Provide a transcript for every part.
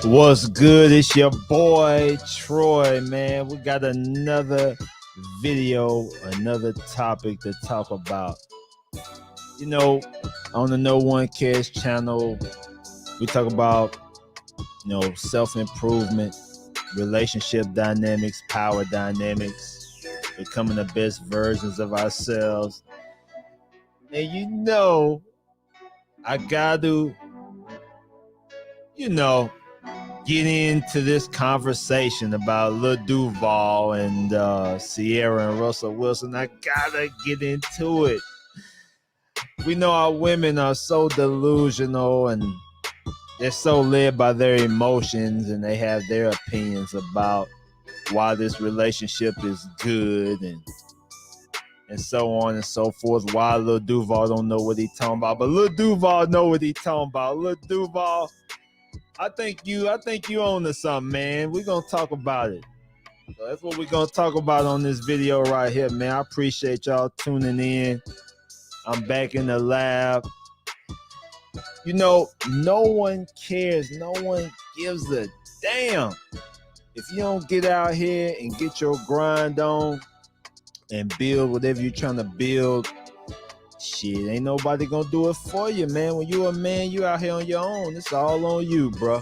What's good? It's your boy Troy, man. We got another video, another topic to talk about. You know, on the KnowONEcares channel, we talk about, self-improvement, relationship dynamics, power dynamics, becoming the best versions of ourselves. And I got to, get into this conversation about Lil Duval and Sierra and Russell Wilson. I gotta get into it. We know our women are so delusional and they're so led by their emotions, and they have their opinions about why this relationship is good and so on and so forth. Why Lil Duval don't know what he talking about, but Lil Duval know what he talking about. Lil Duval, I think you own to something, man. We're gonna talk about it. So that's what we're gonna talk about on this video right here, man. I appreciate y'all tuning in. I'm back in the lab. No one cares. No one gives a damn if you don't get out here and get your grind on and build whatever you're trying to build. Shit, ain't nobody gonna do it for you, man. When you a man, you out here on your own. It's all on you, bro.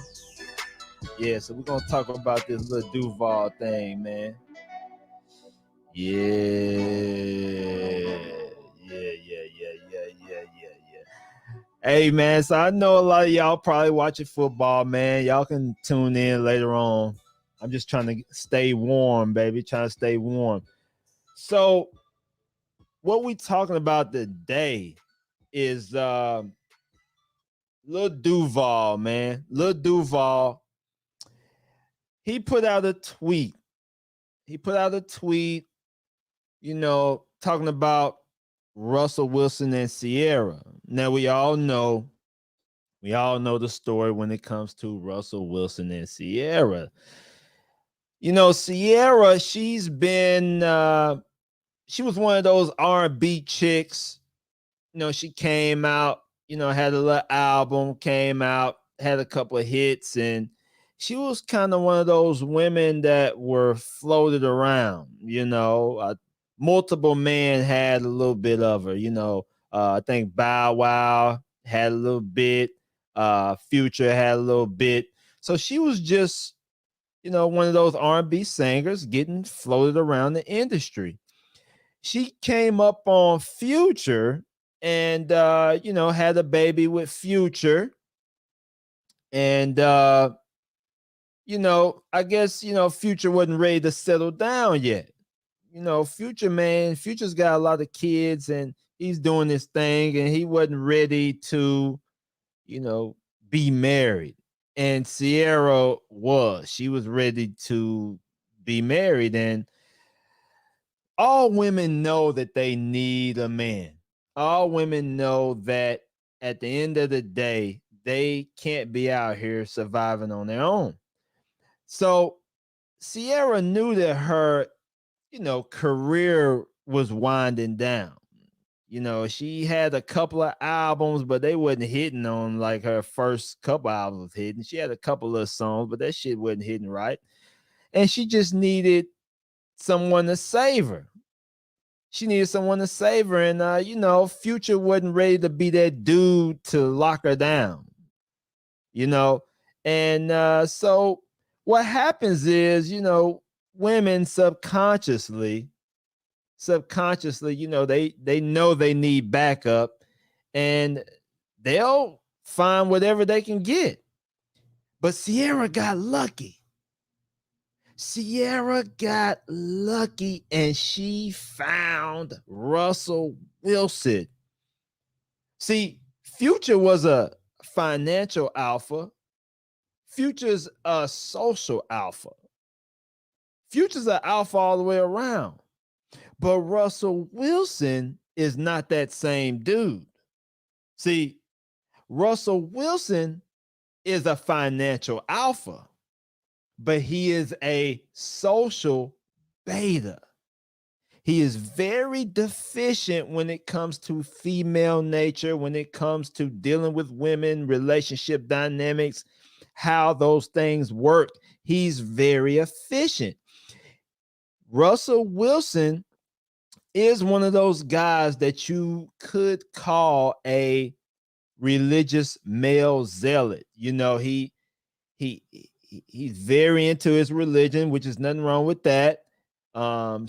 Yeah, so we're gonna talk about this Lil Duval thing, man. Yeah. Hey, man, so I know a lot of y'all probably watching football, man. Y'all can tune in later on. I'm just trying to stay warm, baby. Trying to stay warm. So what we talking about today is Lil Duval, man. Lil Duval, he put out a tweet. Talking about Russell Wilson and Sierra. Now we all know the story when it comes to Russell Wilson and Sierra. Sierra, she's been she was one of those R&B chicks. She came out, had a little album, came out, had a couple of hits, and she was kind of one of those women that were floated around. Multiple men had a little bit of her. I think Bow Wow had a little bit, Future had a little bit. So she was just, one of those R&B singers getting floated around the industry. She came up on Future and had a baby with Future. And I guess Future wasn't ready to settle down yet. Future's got a lot of kids and he's doing this thing, and he wasn't ready to be married. And Sierra she was ready to be married. And all women know that they need a man. All women know that at the end of the day, they can't be out here surviving on their own. So Sierra knew that her, career was winding down. She had a couple of albums, but they wasn't hitting on like her first couple albums hitting. She had a couple of songs, but that shit wasn't hitting right. And she just needed someone to save her. And Future wasn't ready to be that dude to lock her down. And so what happens is, women subconsciously, they know they need backup, and they'll find whatever they can get. But Sierra got lucky. And she found Russell Wilson. See, Future was a financial alpha. Future's a social alpha. Future's an alpha all the way around. But Russell Wilson is not that same dude. See, Russell Wilson is a financial alpha, but he is a social beta. He is very deficient when it comes to female nature, when it comes to dealing with women, relationship dynamics. how those things work. He's very efficient. Russell Wilson is one of those guys that you could call a religious male zealot. You know, he he's very into his religion, which is nothing wrong with that.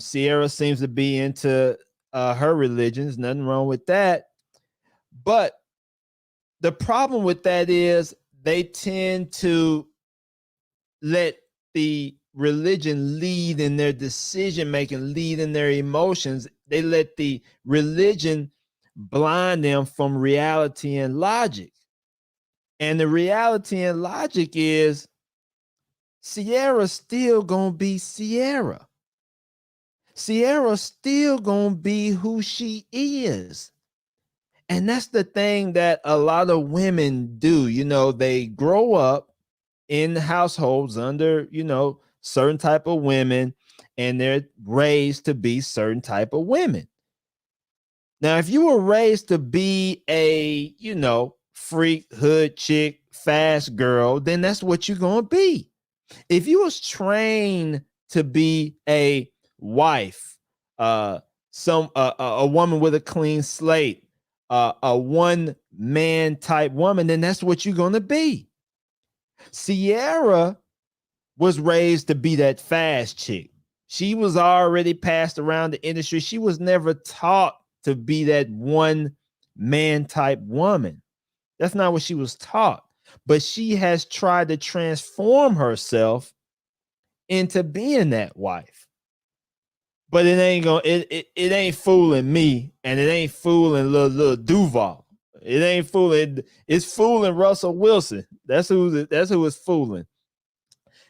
Sierra seems to be into her religion. There's nothing wrong with that. But the problem with that is they tend to let the religion lead in their decision making, lead in their emotions. They let the religion blind them from reality and logic. And the reality and logic is Sierra's still gonna be Sierra. Sierra's still gonna be who she is. And that's the thing that a lot of women do. You know, they grow up in households under, you know, certain type of women, and they're raised to be certain type of women. Now, if you were raised to be a, you know, freak, hood chick, fast girl, then that's what you're going to be. If you was trained to be a wife, a woman with a clean slate, a one man type woman, then that's what you're going to be. Sierra was raised to be that fast chick. She was already passed around the industry. She was never taught to be that one man type woman. That's not what she was taught. But she has tried to transform herself into being that wife. But it ain't gonna, it ain't fooling me, and it ain't fooling Lil Duval. It ain't fooling, it's fooling Russell Wilson. That's who it's fooling.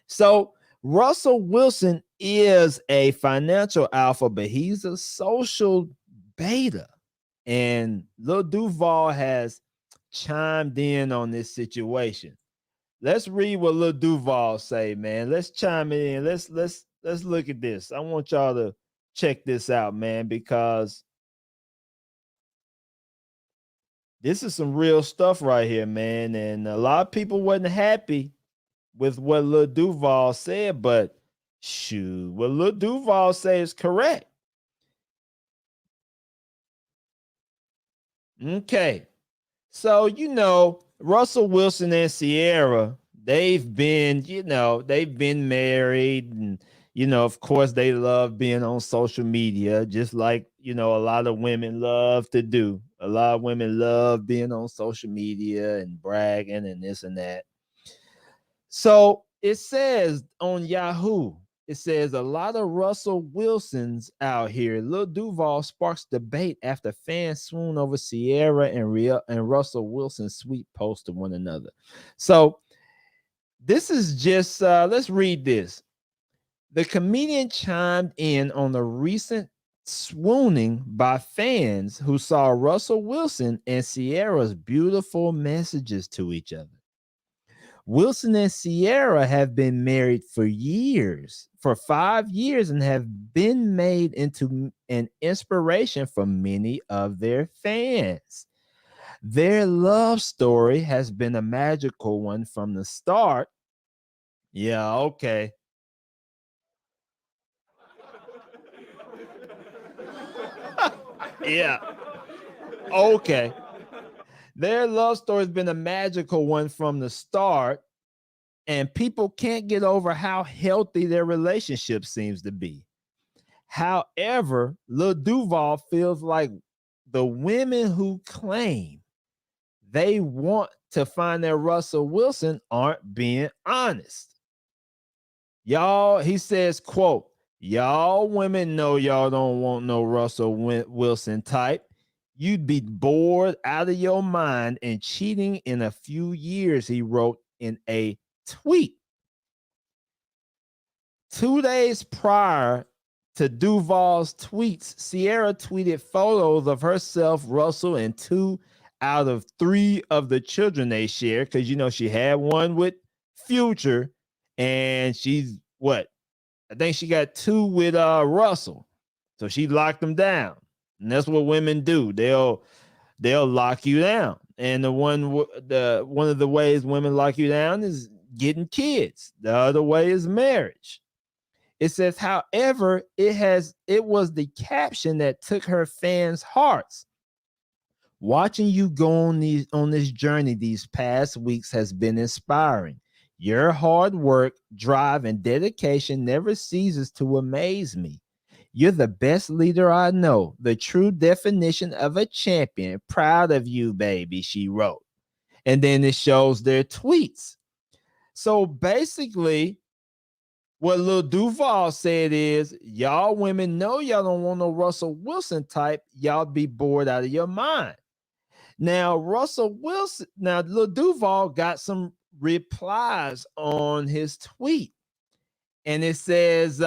So Russell Wilson is a financial alpha, but he's a social beta. And Lil Duval has chimed in on this situation. Let's read what Lil Duval say, man. Let's chime in. Let's look at this. I want y'all to check this out, man, because this is some real stuff right here, man. And a lot of people wasn't happy with what Lil Duval said, but shoot, what Lil Duval say is correct. Okay. So, you know, Russell Wilson and Sierra, they've been married, and, you know, of course they love being on social media, just like, you know, a lot of women love to do. A lot of women love being on social media and bragging and this and that. So it says on Yahoo, it says a lot of Russell Wilsons out here. Lil Duval sparks debate after fans swoon over Sierra and Russell Wilson's sweet post to one another. So this is just, let's read this. The comedian chimed in on the recent swooning by fans who saw Russell Wilson and Sierra's beautiful messages to each other. Wilson and Sierra have been married for 5 years, and have been made into an inspiration for many of their fans. Their love story has been a magical one from the start. Yeah, okay. Yeah, okay. Their love story has been a magical one from the start, and people can't get over how healthy their relationship seems to be. However, Lil Duval feels like the women who claim they want to find their Russell Wilson aren't being honest. Y'all, he says, quote, y'all women know y'all don't want no Russell Wilson type. You'd be bored out of your mind and cheating in a few years, he wrote in a tweet. 2 days prior to Duval's tweets, Sierra tweeted photos of herself, Russell, and 2 out of 3 of the children they share, because, you know, she had one with Future, and she's what? I think she got 2 with Russell. So she locked them down. And that's what women do. They'll lock you down. And one of the ways women lock you down is getting kids. The other way is marriage. It says, however, it was the caption that took her fans' hearts. Watching you go on this journey these past weeks has been inspiring. Your hard work, drive, and dedication never ceases to amaze me. You're the best leader I know, the true definition of a champion. Proud of you, baby, she wrote. And then it shows their tweets. So basically, what Lil Duval said is, y'all women know y'all don't want no Russell Wilson type. Y'all be bored out of your mind. Now, Lil Duval got some replies on his tweet. And it says,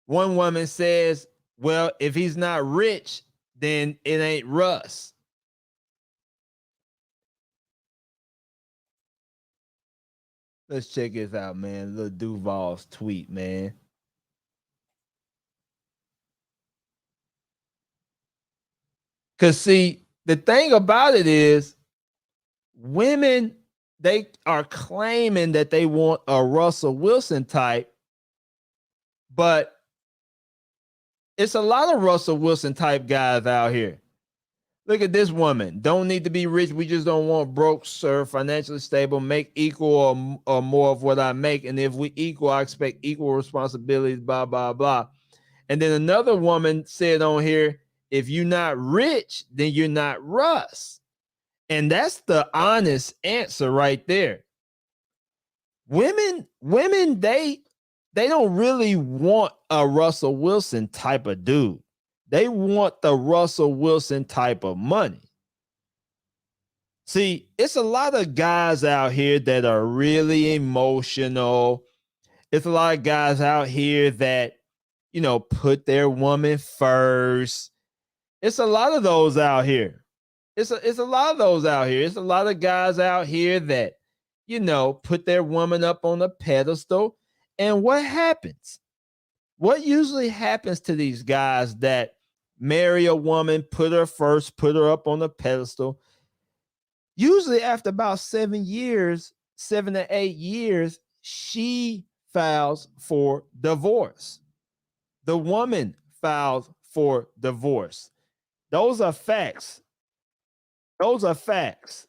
one woman says, well, if he's not rich, then it ain't Russ. Let's check this out, man. Lil Duval's tweet, man. Because, see, the thing about it is, women, they are claiming that they want a Russell Wilson type, but it's a lot of Russell Wilson type guys out here. Look at this woman. Don't need to be rich. We just don't want broke, sir. Financially stable. Make equal or more of what I make. And if we equal, I expect equal responsibilities, blah, blah, blah. And then another woman said on here, if you're not rich, then you're not Russ. And that's the honest answer right there. Women, they don't really want a Russell Wilson type of dude. They want the Russell Wilson type of money. See, it's a lot of guys out here that are really emotional. It's a lot of guys out here that, put their woman first. It's a lot of those out here. It's a lot of those out here. It's a lot of guys out here that, put their woman up on a pedestal. And what happens? What usually happens to these guys that marry a woman, put her first, put her up on a pedestal? Usually after about 7 to 8 years, she files for divorce. The woman files for divorce. Those are facts. Those are facts.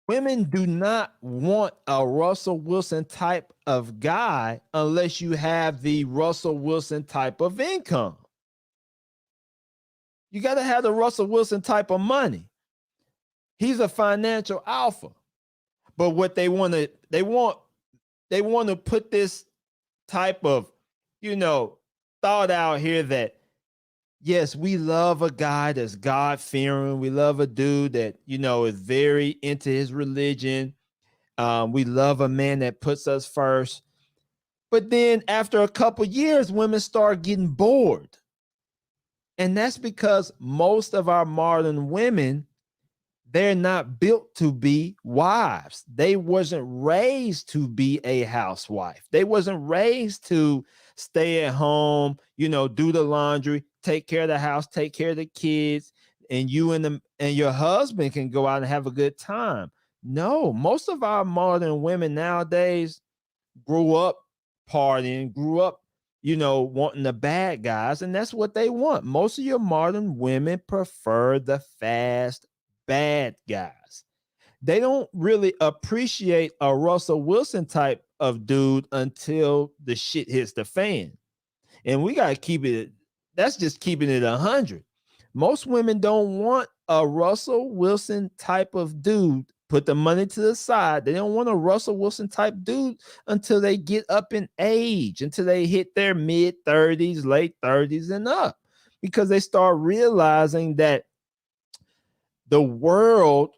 Women do not want a Russell Wilson type of guy unless you have the Russell Wilson type of income. You got to have the Russell Wilson type of money. He's a financial alpha. But what they want to put this type of, thought out here that, yes, we love a guy that's God-fearing. We love a dude that, is very into his religion. We love a man that puts us first. But then after a couple years, women start getting bored. And that's because most of our modern women, they're not built to be wives. They wasn't raised to be a housewife. They wasn't raised to stay at home, do the laundry, take care of the house, take care of the kids, and you and your husband can go out and have a good time. No, most of our modern women nowadays grew up partying, grew up, wanting the bad guys, and that's what they want. Most of your modern women prefer the fast, bad guys. They don't really appreciate a Russell Wilson type of dude until the shit hits the fan. And we got to keep it, that's just keeping it 100. Most women don't want a Russell Wilson type of dude. Put the money to the side. They don't want a Russell Wilson type dude until they get up in age, until they hit their mid 30s, late 30s and up, because they start realizing that the world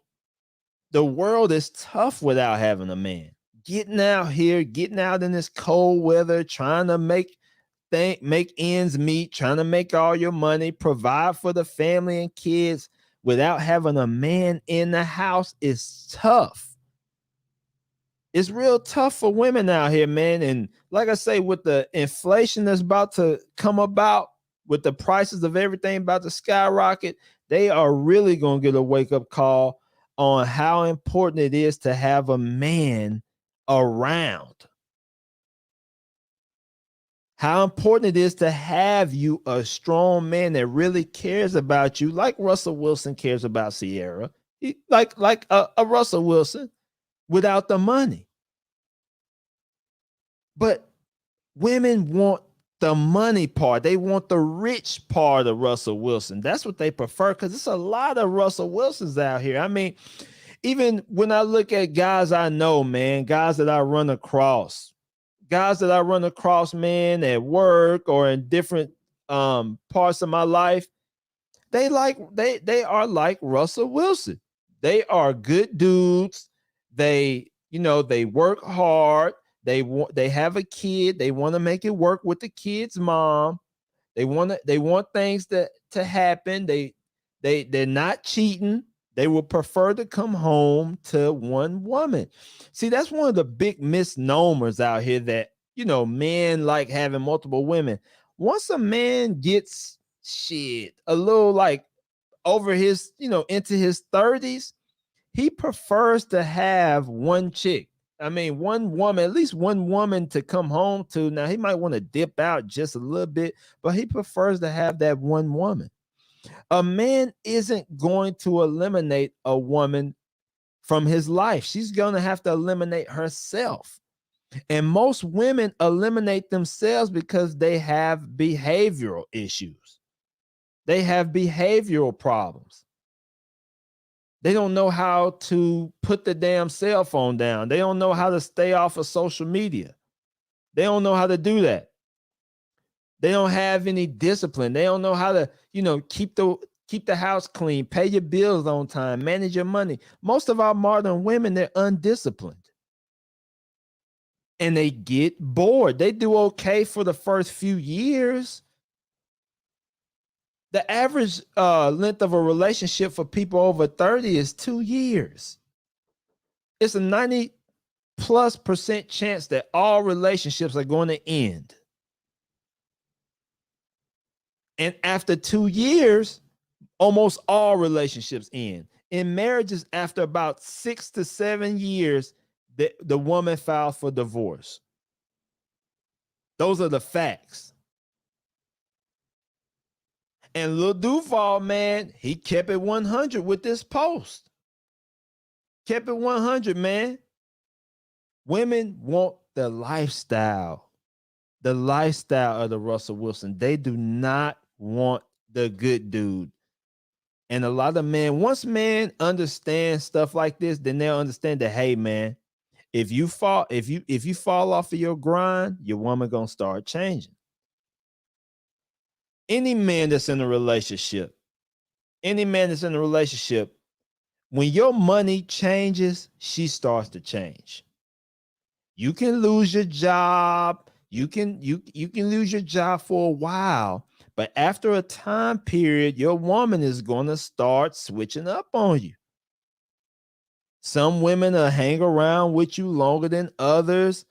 is tough without having a man. Getting out here, getting out in this cold weather, trying to make ends meet, trying to make all your money, provide for the family and kids without having a man in the house is tough. It's real tough for women out here, man. And like I say, with the inflation that's about to come about, with the prices of everything about to skyrocket, they are really going to get a wake up call on how important it is to have a man around. How important it is to have you a strong man that really cares about you, like Russell Wilson cares about Sierra, like a Russell Wilson without the money. But women want the money part. They want the rich part of Russell Wilson. That's what they prefer because it's a lot of Russell Wilsons out here. I mean, even when I look at guys I know, man, guys that I run across, man, at work or in different parts of my life, they are like Russell Wilson. They are good dudes. They work hard. They have a kid. They want to make it work with the kid's mom. They want things to happen. They're not cheating. They would prefer to come home to one woman. See, that's one of the big misnomers out here that men like having multiple women. Once a man gets a little like over his, into his 30s, he prefers to have one chick. I mean, one woman, at least one woman to come home to. Now, he might want to dip out just a little bit, but he prefers to have that one woman. A man isn't going to eliminate a woman from his life. She's going to have to eliminate herself. And most women eliminate themselves because they have behavioral issues. They have behavioral problems. They don't know how to put the damn cell phone down. They don't know how to stay off of social media. They don't know how to do that. They don't have any discipline. They don't know how to, keep the house clean, pay your bills on time, manage your money. Most of our modern women, they're undisciplined. And they get bored. They do okay for the first few years. The average length of a relationship for people over 30 is 2 years. It's a 90+% chance that all relationships are going to end. And after 2 years, almost all relationships end. In marriages, after about 6 to 7 years, the woman filed for divorce. Those are the facts. And Lil Duval, man, he kept it 100 with this post. Kept it 100, man. Women want the lifestyle of the Russell Wilson. They do not want the good dude. And a lot of men, once men understand stuff like this, then they'll understand that, hey, man, if you fall off of your grind, your woman gonna start changing. Any man that's in a relationship, when your money changes, she starts to change. You can lose your job. You can lose your job for a while, but after a time period, your woman is going to start switching up on you. Some women will hang around with you longer than others,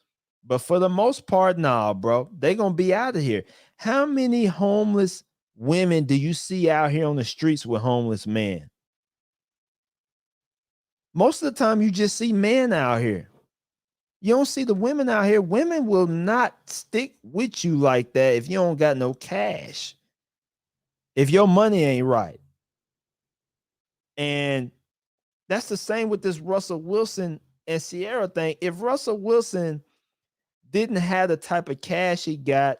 but for the most part, nah, bro, they're going to be out of here. How many homeless women do you see out here on the streets with homeless men? Most of the time, you just see men out here. You don't see the women out here. Women will not stick with you like that if you don't got no cash, if your money ain't right. And that's the same with this Russell Wilson and Sierra thing. If Russell Wilson didn't have the type of cash he got,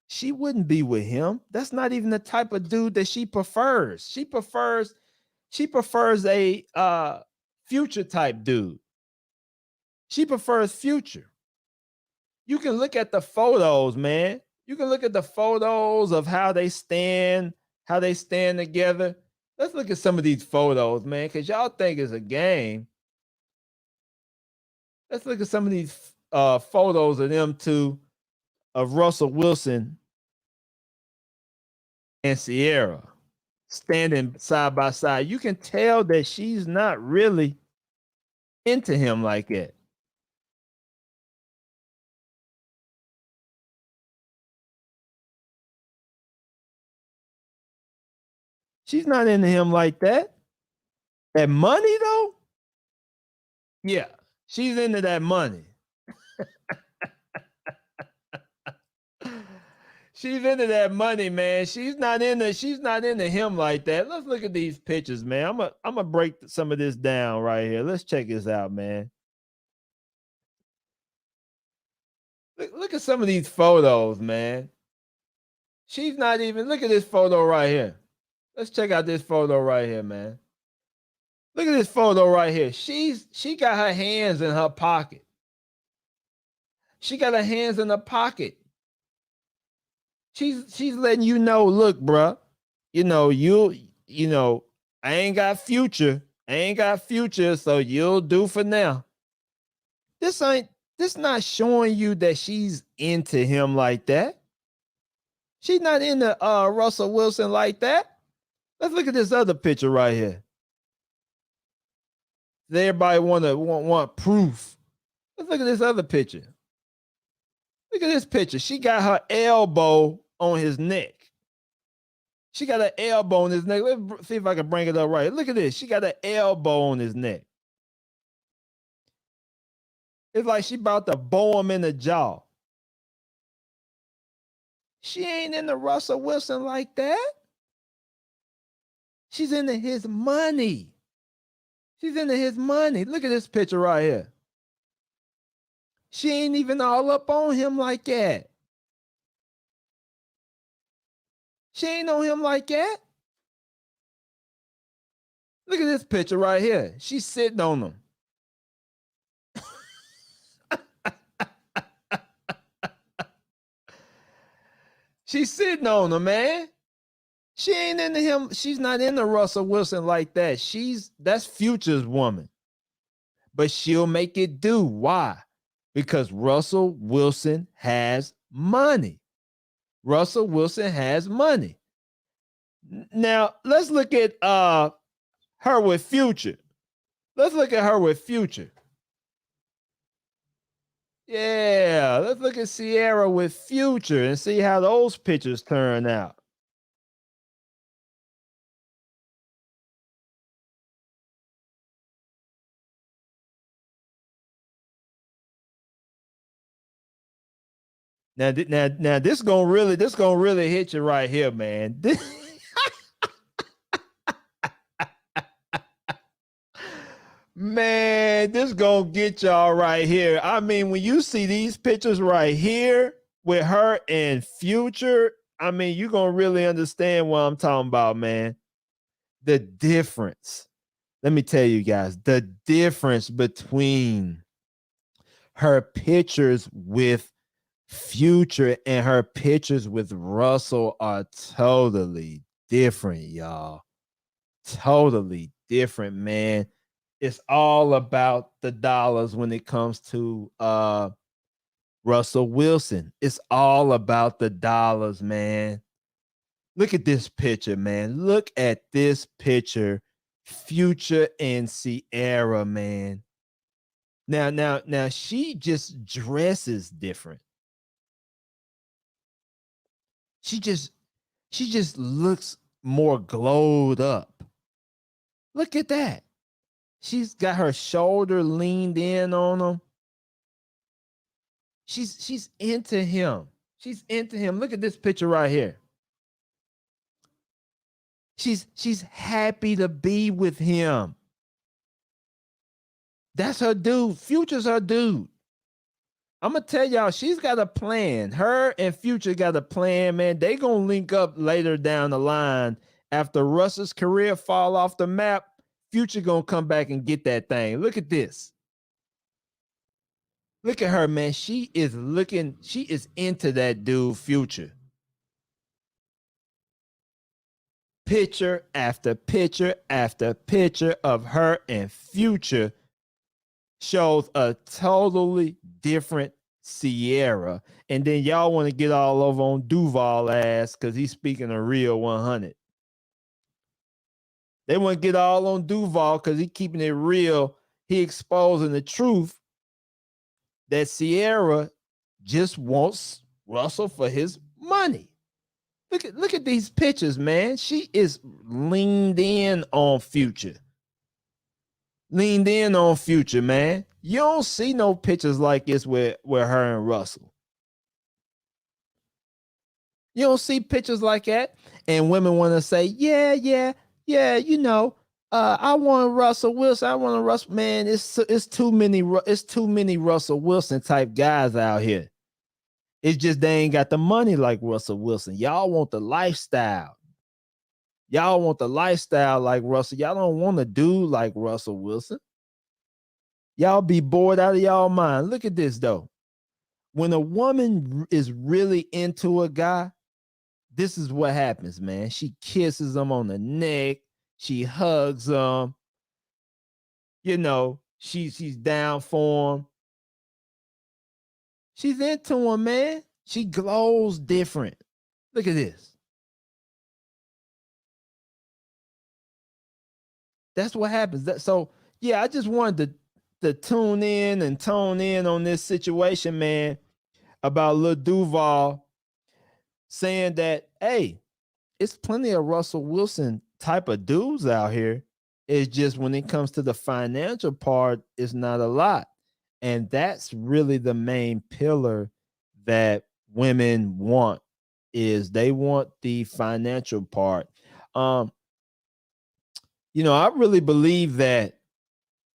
she wouldn't be with him. That's not even the type of dude that she prefers. She prefers a Future type dude. She prefers Future. You can look at the photos, man. You can look at the photos of how they stand together. Let's look at some of these photos, man, because y'all think it's a game. Let's look at some of these photos of them two, of Russell Wilson and Sierra standing side by side. You can tell that she's not really into him like that. She's not into him like that. That money though? Yeah, she's into that money. She's into that money, man. She's not into him like that. Let's look at these pictures, man. I'm gonna break some of this down right here. Let's check this out, man. Look at some of these photos, man. She's not even, look at this photo right here. Let's check out this photo right here, man. Look at this photo right here. She got her hands in her pocket. She got her hands in her pocket. She's letting you know, look, bruh, you know, I ain't got future. I ain't got future, so you'll do for now. This not showing you that she's into him like that. She's not into Russell Wilson like that. Let's look at this other picture right here. Everybody want proof. Let's look at this other picture. Look at this picture. She got her elbow on his neck. She got an elbow on his neck. Let's see if I can bring it up right. Look at this. She got an elbow on his neck. It's like she about to bow him in the jaw. She ain't into Russell Wilson like that. She's into his money. She's into his money. Look at this picture right here. She ain't even all up on him like that. She ain't on him like that. Look at this picture right here. She's sitting on him. She's sitting on him, man. She ain't into him. She's not into Russell Wilson like that. That's Future's woman. But she'll make it do. Why? Because Russell Wilson has money. Russell Wilson has money. Now, let's look at her with Future. Let's look at her with Future. Yeah, let's look at Sierra with Future and see how those pictures turn out. Now, this gonna really hit you right here, man. Man, this gonna get y'all right here. I mean, when you see these pictures right here with her and Future, I mean, you're gonna really understand what I'm talking about, man. The difference. Let me tell you guys, the difference between her pictures with Future and her pictures with Russell are totally different, y'all. Totally different, man. It's all about the dollars when it comes to Russell Wilson. It's all about the dollars, man. Look at this picture, man. Look at this picture. Future and Sierra, man. Now she just dresses different. She just looks more glowed up. Look at that. She's got her shoulder leaned in on him. She's into him. She's into him. Look at this picture right here. She's happy to be with him. That's her dude. Future's her dude. I'm gonna tell y'all, she's got a plan. Her and Future got a plan, man. They gonna link up later down the line. After Russell's career fall off the map, Future gonna come back and get that thing. Look at this. Look at her, man. She is into that dude, Future. Picture after picture after picture of her and Future shows a totally different Sierra. And then y'all want to get all over on Duval ass because he's speaking a real 100. They want to get all on Duval because he's keeping it real. He exposing the truth that Sierra just wants Russell for his money. Look at these pictures, man. She is leaned in on Future. Leaned in on Future, man. You don't see no pictures like this with her and Russell. You don't see pictures like that. And women want to say, yeah, I want Russell Wilson. I want a Russell. Man, it's too many Russell Wilson type guys out here. It's just they ain't got the money like Russell Wilson. Y'all want the lifestyle. Y'all want the lifestyle like Russell. Y'all don't want to do like Russell Wilson. Y'all be bored out of y'all mind. Look at this though. When a woman is really into a guy, this is what happens, man. She kisses him on the neck. She hugs him. You know, she's down for him. She's into him, man. She glows different. Look at this. That's what happens. So yeah, I just wanted to tune in and tone in on this situation, man, about Lil Duval saying that, hey, it's plenty of Russell Wilson type of dudes out here. It's just when it comes to the financial part, it's not a lot. And that's really the main pillar that women want, is they want the financial part. Um, I really believe that,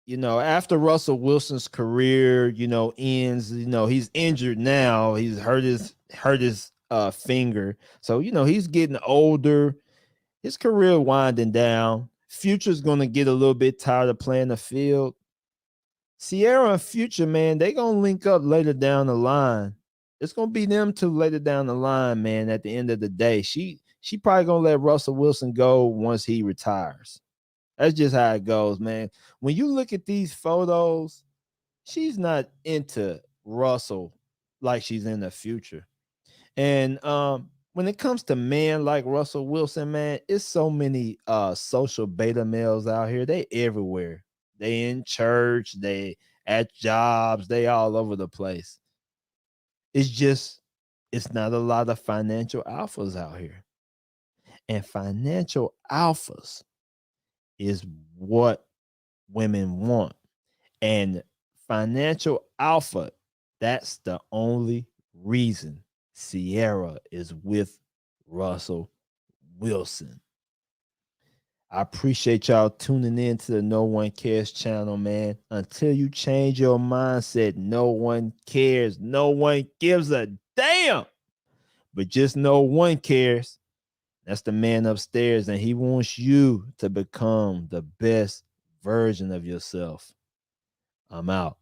after Russell Wilson's career, ends, he's injured now. He's hurt his finger. So, he's getting older. His career winding down. Future's gonna get a little bit tired of playing the field. Sierra and Future, man, they gonna link up later down the line. It's gonna be them two later down the line, man. At the end of the day, she probably gonna let Russell Wilson go once he retires. That's just how it goes, man. When you look at these photos, she's not into Russell like she's in the Future. And when it comes to men like Russell Wilson, man, it's so many social beta males out here. They everywhere. They in church, they at jobs, they all over the place. It's not a lot of financial alphas out here. And financial alphas is what women want. And financial alpha, that's the only reason Sierra is with Russell Wilson. I appreciate y'all tuning in to the No One Cares channel, man. Until you change your mindset, no one cares. No one gives a damn. But just no one cares. That's the man upstairs, and he wants you to become the best version of yourself. I'm out.